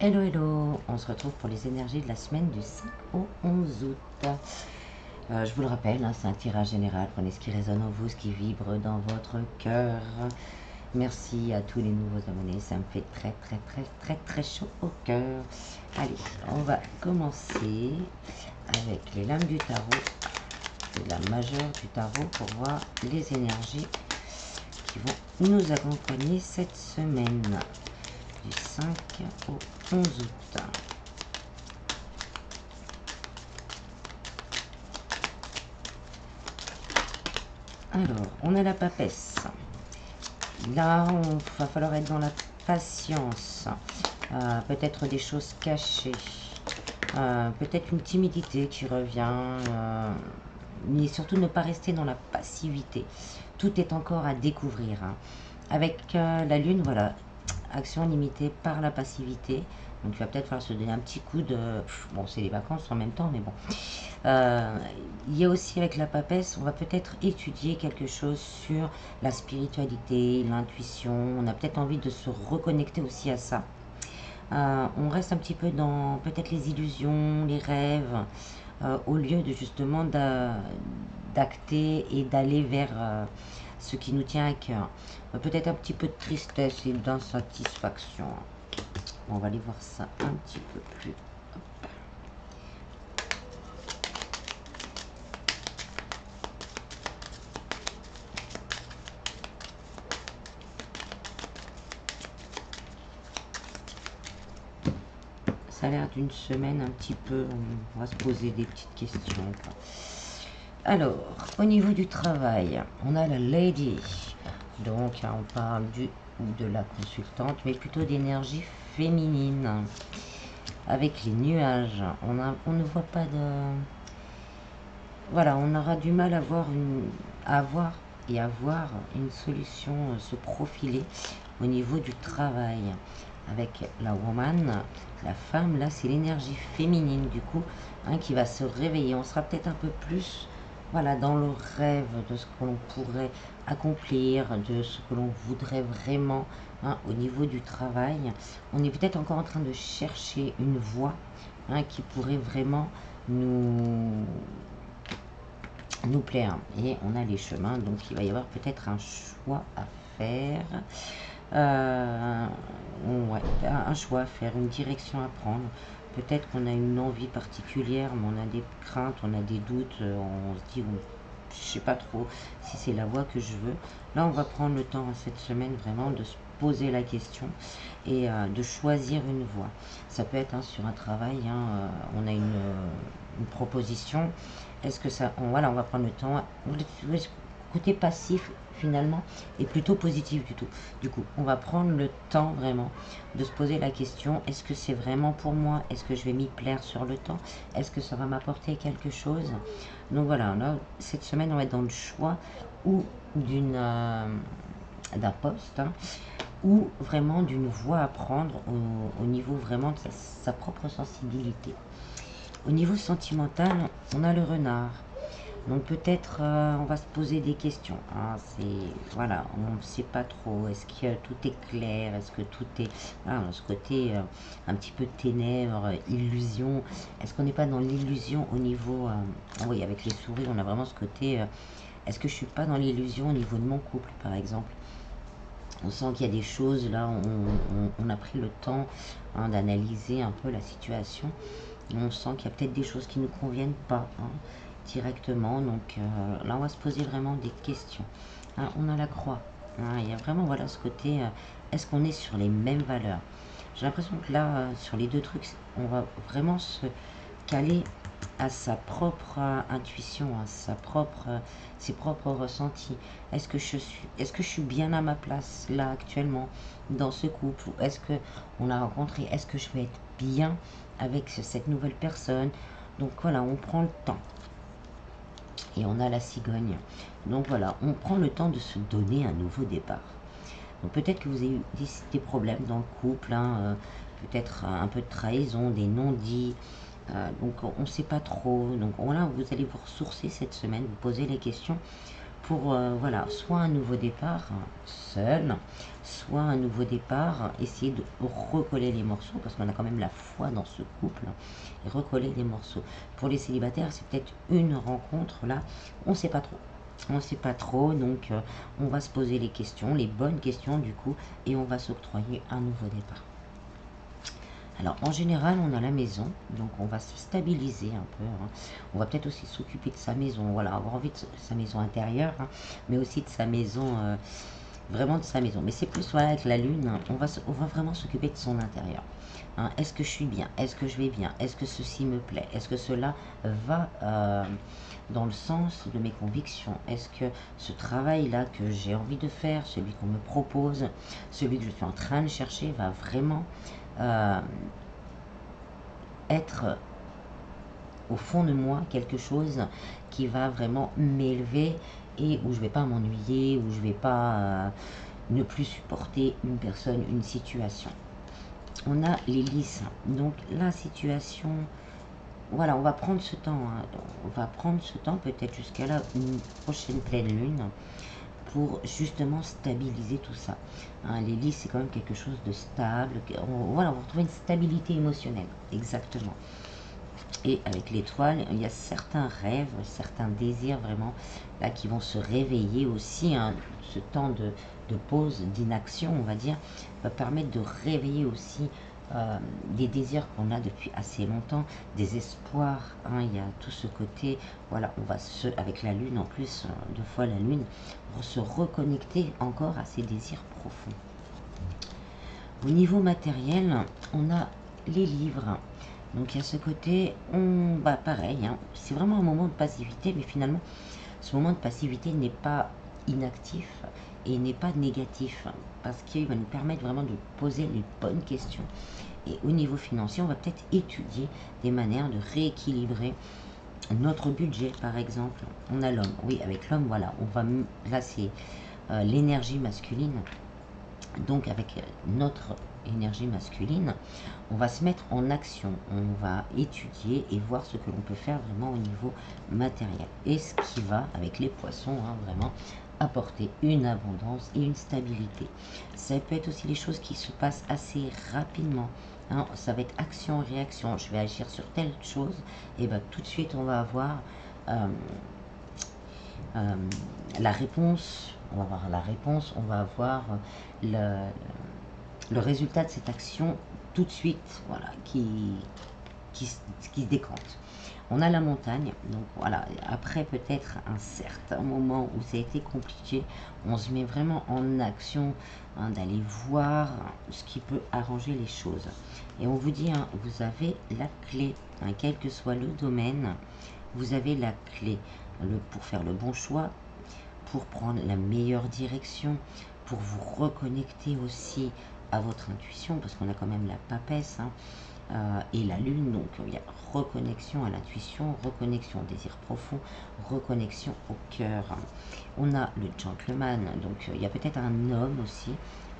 Hello, hello, on se retrouve pour les énergies de la semaine du 5 au 11 août. Je vous le rappelle, c'est un tirage général. Prenez ce qui résonne en vous, ce qui vibre dans votre cœur. Merci à tous les nouveaux abonnés, ça me fait très chaud au cœur. Allez, on va commencer avec les lames du tarot, la majeure du tarot, pour voir les énergies qui vont nous accompagner cette semaine du 5 au 11 août. Alors, on a la papesse. Là, il va falloir être dans la patience. Peut-être des choses cachées. Peut-être une timidité qui revient. Mais surtout ne pas rester dans la passivité. Tout est encore à découvrir. Avec la lune, voilà, action limitée par la passivité. Donc il va peut-être falloir se donner un petit coup de... Bon, c'est les vacances en même temps, mais bon. Il y a aussi avec la papesse, on va peut-être étudier quelque chose sur la spiritualité, l'intuition. On a peut-être envie de se reconnecter aussi à ça. On reste un petit peu dans peut-être les illusions, les rêves, au lieu de justement d'acter et d'aller vers ce qui nous tient à cœur. Peut-être un petit peu de tristesse et d'insatisfaction. On va aller voir ça un petit peu plus. Hop. Ça a l'air d'une semaine un petit peu, on va se poser des petites questions. Alors, au niveau du travail, on a la Lady. Donc, on parle de la consultante, mais plutôt d'énergie féminine. Avec les nuages, on ne voit pas de... Voilà, on aura du mal à avoir une solution se profiler au niveau du travail. Avec la woman, la femme, là, c'est l'énergie féminine, du coup, qui va se réveiller. On sera peut-être un peu plus... Voilà, dans le rêve de ce que l'on pourrait accomplir, de ce que l'on voudrait vraiment au niveau du travail. On est peut-être encore en train de chercher une voie qui pourrait vraiment nous plaire. Et on a les chemins, donc il va y avoir peut-être un choix à faire. Ouais, un choix à faire, une direction à prendre. Peut-être qu'on a une envie particulière, mais on a des craintes, on a des doutes, on se dit, je sais pas trop si c'est la voie que je veux. Là, on va prendre le temps cette semaine vraiment de se poser la question et de choisir une voie. Ça peut être sur un travail, on a une proposition. Est-ce que ça, voilà, on va prendre le temps. Le côté passif finalement est plutôt positif du coup on va prendre le temps vraiment de se poser la question, est-ce que c'est vraiment pour moi, est-ce que je vais m'y plaire sur le temps, est-ce que ça va m'apporter quelque chose. Donc voilà, là cette semaine on va être dans le choix ou d'un poste ou vraiment d'une voie à prendre au niveau vraiment de sa propre sensibilité. Au niveau sentimental, on a le renard. Donc peut-être on va se poser des questions. Voilà, on ne sait pas trop. Est-ce que tout est clair? Est-ce que tout est... ce côté un petit peu ténèbres, illusion. Est-ce qu'on n'est pas dans l'illusion au niveau... oui, avec les souris, on a vraiment ce côté... est-ce que je suis pas dans l'illusion au niveau de mon couple, par exemple? On sent qu'il y a des choses, là, on a pris le temps d'analyser un peu la situation. On sent qu'il y a peut-être des choses qui ne nous conviennent pas directement. Donc là, on va se poser vraiment des questions. On a la croix. Il y a vraiment voilà, ce côté, est-ce qu'on est sur les mêmes valeurs? J'ai l'impression que là, sur les deux trucs, on va vraiment se caler à sa propre intuition, à ses propres ressentis. Est-ce que je suis bien à ma place là actuellement dans ce couple? Est-ce que on a rencontré? Est-ce que je vais être bien avec cette nouvelle personne? Donc voilà, on prend le temps. Et on a la cigogne. Donc voilà, on prend le temps de se donner un nouveau départ. Donc peut-être que vous avez eu des problèmes dans le couple, peut-être un peu de trahison, des non-dits. Donc on ne sait pas trop. Donc voilà, vous allez vous ressourcer cette semaine, vous poser les questions pour, voilà, soit un nouveau départ seul, soit un nouveau départ, essayer de recoller les morceaux, parce qu'on a quand même la foi dans ce couple, et recoller les morceaux. Pour les célibataires, c'est peut-être une rencontre, là, on ne sait pas trop. On ne sait pas trop, donc on va se poser les questions, les bonnes questions du coup, et on va s'octroyer un nouveau départ. Alors en général, on a la maison, donc on va se stabiliser un peu, hein. On va peut-être aussi s'occuper de sa maison, voilà, avoir envie de sa maison intérieure, hein, mais aussi de sa maison, vraiment de sa maison. Mais c'est plus, voilà, avec la lune, hein, on va vraiment s'occuper de son intérieur. Hein. Est-ce que je suis bien? Est-ce que je vais bien? Est-ce que ceci me plaît? Est-ce que cela va dans le sens de mes convictions? Est-ce que ce travail-là que j'ai envie de faire, celui qu'on me propose, celui que je suis en train de chercher, va vraiment être au fond de moi quelque chose qui va vraiment m'élever et où je vais pas m'ennuyer, où je vais pas ne plus supporter une personne, une situation. On a les lys, donc la situation, voilà, on va prendre ce temps, hein. On va prendre ce temps peut-être jusqu'à la prochaine pleine lune pour justement stabiliser tout ça. Hein, les lys, c'est quand même quelque chose de stable, voilà, on va retrouver une stabilité émotionnelle, exactement. Et avec l'étoile, il y a certains rêves, certains désirs vraiment là qui vont se réveiller aussi, hein. Ce temps de pause, d'inaction, on va dire, va permettre de réveiller aussi des désirs qu'on a depuis assez longtemps, des espoirs, hein. Il y a tout ce côté, voilà, on va avec la lune en plus, 2 fois la lune, se reconnecter encore à ces désirs profonds. Au niveau matériel, on a les livres. Donc il y a ce côté, pareil, hein, c'est vraiment un moment de passivité, mais finalement, ce moment de passivité n'est pas inactif et n'est pas négatif, parce qu'il va nous permettre vraiment de poser les bonnes questions. Et au niveau financier, on va peut-être étudier des manières de rééquilibrer notre budget, par exemple. On a l'homme, oui, avec l'homme, voilà, là c'est l'énergie masculine. Donc avec notre énergie masculine, on va se mettre en action, on va étudier et voir ce que l'on peut faire vraiment au niveau matériel. Et ce qui va, avec les poissons, hein, vraiment apporter une abondance et une stabilité. Ça peut être aussi les choses qui se passent assez rapidement. Hein, ça va être action-réaction. Je vais agir sur telle chose, et bien tout de suite on va avoir la réponse. On va avoir la réponse, on va avoir le résultat de cette action tout de suite, voilà, qui se décante. On a la montagne, donc voilà, après peut-être un certain moment où ça a été compliqué, on se met vraiment en action, hein, d'aller voir ce qui peut arranger les choses. Et on vous dit, hein, vous avez la clé, hein, quel que soit le domaine, vous avez la clé pour faire le bon choix, pour prendre la meilleure direction, pour vous reconnecter aussi à votre intuition, parce qu'on a quand même la papesse, hein, et la lune, donc il y a reconnexion à l'intuition, reconnexion au désir profond, reconnexion au cœur. On a le gentleman, donc il y a peut-être un homme aussi,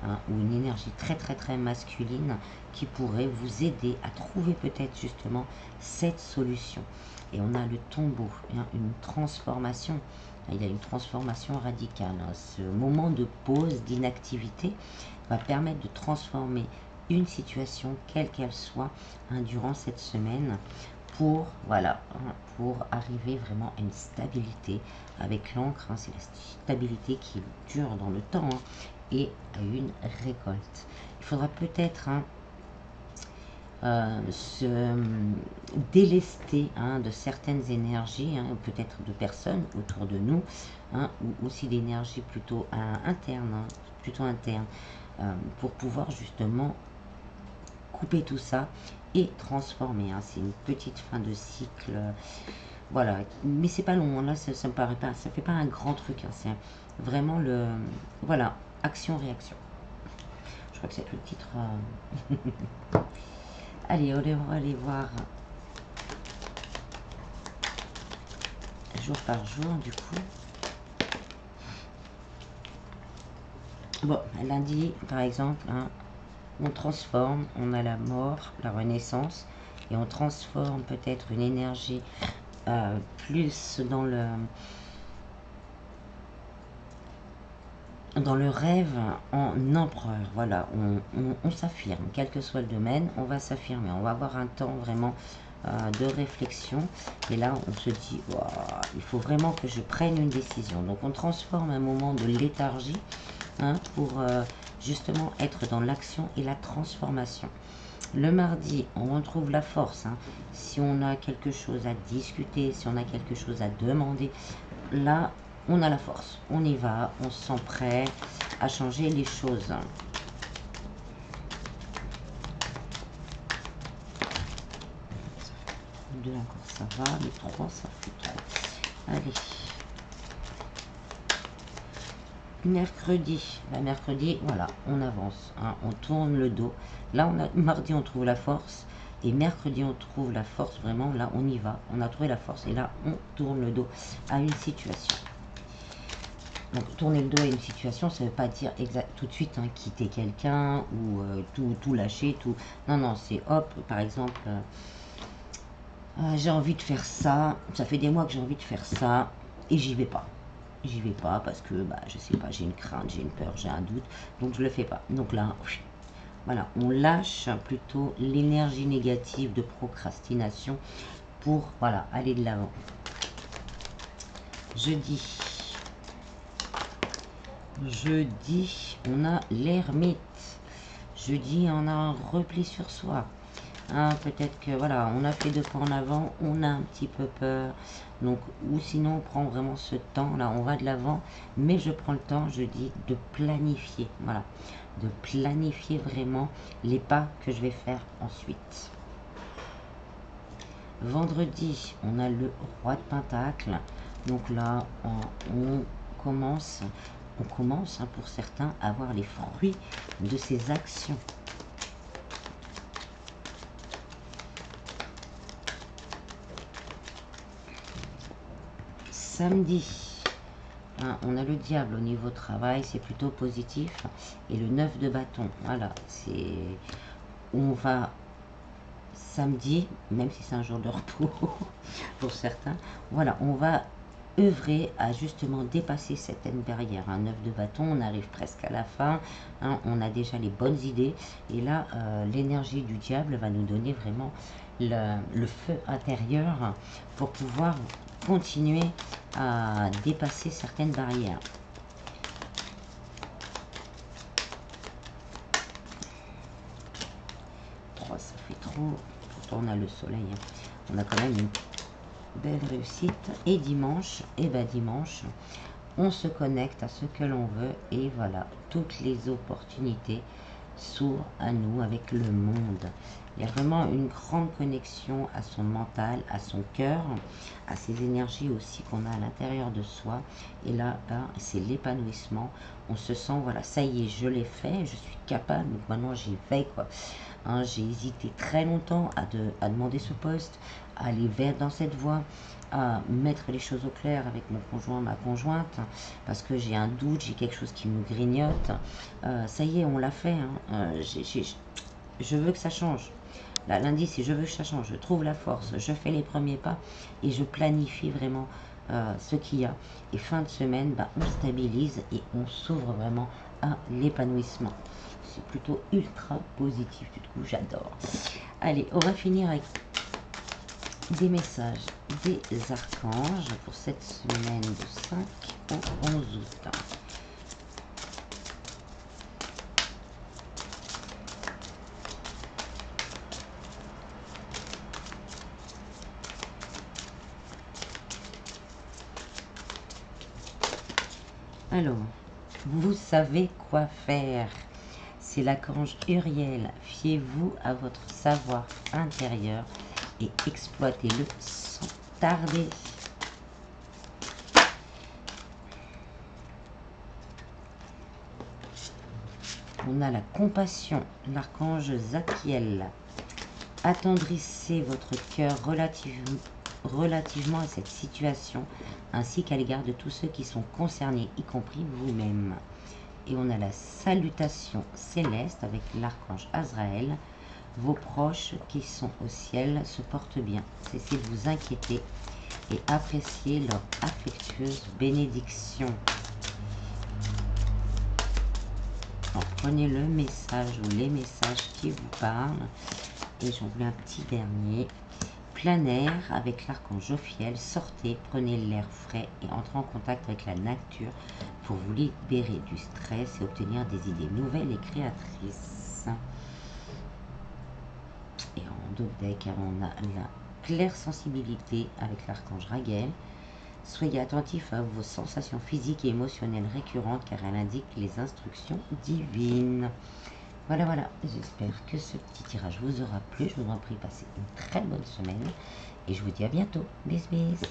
hein, ou une énergie très très très masculine qui pourrait vous aider à trouver peut-être justement cette solution. Et on a le tombeau, hein, une transformation. Il y a une transformation radicale, hein. Ce moment de pause, d'inactivité va permettre de transformer une situation, quelle qu'elle soit, hein, durant cette semaine, pour, voilà, hein, pour arriver vraiment à une stabilité avec l'encre, hein, c'est la stabilité qui dure dans le temps, hein, et à une récolte. Il faudra peut-être, hein, se délester, hein, de certaines énergies, hein, peut-être de personnes autour de nous, hein, ou aussi d'énergie plutôt interne, hein, plutôt interne, pour pouvoir justement couper tout ça et transformer, hein. C'est une petite fin de cycle, voilà, mais c'est pas long, hein. Là ça me paraît pas, ça fait pas un grand truc, hein. C'est vraiment voilà, action-réaction. Je crois que c'est le titre. Allez, on va aller voir jour par jour, du coup. Bon, lundi, par exemple, hein, on transforme, on a la mort, la renaissance, et on transforme peut-être une énergie plus dans dans le rêve en empereur. Voilà, on s'affirme, quel que soit le domaine, on va s'affirmer. On va avoir un temps vraiment de réflexion. Et là, on se dit, wow, il faut vraiment que je prenne une décision. Donc, on transforme un moment de léthargie pour justement être dans l'action et la transformation. Le mardi, on retrouve la force. Si on a quelque chose à discuter, si on a quelque chose à demander, là, on a la force. On y va, on se sent prêt à changer les choses. Deux encore, ça va. Les trois, ça fait trop. Allez. Mercredi, mercredi, voilà, on avance, on tourne le dos. Là, mardi, on trouve la force. Et mercredi, on trouve la force, vraiment, là, on y va. On a trouvé la force et là, on tourne le dos à une situation. Donc, tourner le dos à une situation, ça ne veut pas dire tout de suite quitter quelqu'un ou tout lâcher, tout. Non, non, c'est hop, par exemple, j'ai envie de faire ça. Ça fait des mois que j'ai envie de faire ça et j'y vais pas. J'y vais pas parce que, je sais pas, j'ai une crainte, j'ai une peur, j'ai un doute, donc je le fais pas. Donc là, voilà, on lâche plutôt l'énergie négative de procrastination pour, voilà, aller de l'avant. Jeudi, on a l'ermite. Jeudi, on a un repli sur soi. Peut-être que voilà, on a fait 2 pas en avant, on a un petit peu peur. Donc, ou sinon, on prend vraiment ce temps, là, on va de l'avant. Mais je prends le temps, je dis, de planifier. Voilà, de planifier vraiment les pas que je vais faire ensuite. Vendredi, on a le roi de Pentacle. Donc là, on commence pour certains à voir les fruits de ses actions. Samedi, on a le diable au niveau travail, c'est plutôt positif. Et le 9 de bâton, voilà, on va samedi, même si c'est un jour de repos pour certains, voilà, on va œuvrer à justement dépasser certaines barrières. Un 9 de bâton, on arrive presque à la fin, on a déjà les bonnes idées. Et là, l'énergie du diable va nous donner vraiment le feu intérieur pour pouvoir continuer à dépasser certaines barrières. Ça fait trop. Pourtant on a le soleil, on a quand même une belle réussite. Et dimanche, dimanche, on se connecte à ce que l'on veut et voilà, toutes les opportunités s'ouvrent à nous avec le monde. Il y a vraiment une grande connexion à son mental, à son cœur, à ses énergies aussi qu'on a à l'intérieur de soi. Et là, c'est l'épanouissement. On se sent, voilà, ça y est, je l'ai fait, je suis capable, donc maintenant j'y vais, quoi. J'ai hésité très longtemps à demander ce poste, à aller dans cette voie, à mettre les choses au clair avec mon conjoint, ma conjointe, parce que j'ai un doute, j'ai quelque chose qui me grignote. Ça y est, on l'a fait. Je veux que ça change. Là, lundi, si je veux que ça change, je trouve la force, je fais les premiers pas et je planifie vraiment ce qu'il y a. Et fin de semaine, on stabilise et on s'ouvre vraiment à l'épanouissement. C'est plutôt ultra positif, du coup, j'adore. Allez, on va finir avec des messages des archanges pour cette semaine du 5 au 11 août. Alors, vous savez quoi faire. C'est l'archange Uriel. Fiez-vous à votre savoir intérieur et exploitez-le sans tarder. On a la compassion, l'archange Zachiel. Attendrissez votre cœur relativement à cette situation, ainsi qu'à l'égard de tous ceux qui sont concernés, y compris vous-même. Et on a la salutation céleste avec l'archange Azraël. Vos proches qui sont au ciel se portent bien. Cessez de vous inquiéter et appréciez leur affectueuse bénédiction. Alors, prenez le message ou les messages qui vous parlent. Et j'en voulais un petit dernier. Plein air avec l'archange Jophiel. Sortez, prenez l'air frais et entrez en contact avec la nature pour vous libérer du stress et obtenir des idées nouvelles et créatrices. Et en dos deck, on a la claire sensibilité avec l'archange Raguel. Soyez attentifs à vos sensations physiques et émotionnelles récurrentes car elle indique les instructions divines. Voilà, voilà, j'espère que ce petit tirage vous aura plu. Je vous en prie, passez une très bonne semaine et je vous dis à bientôt. Bis, bis.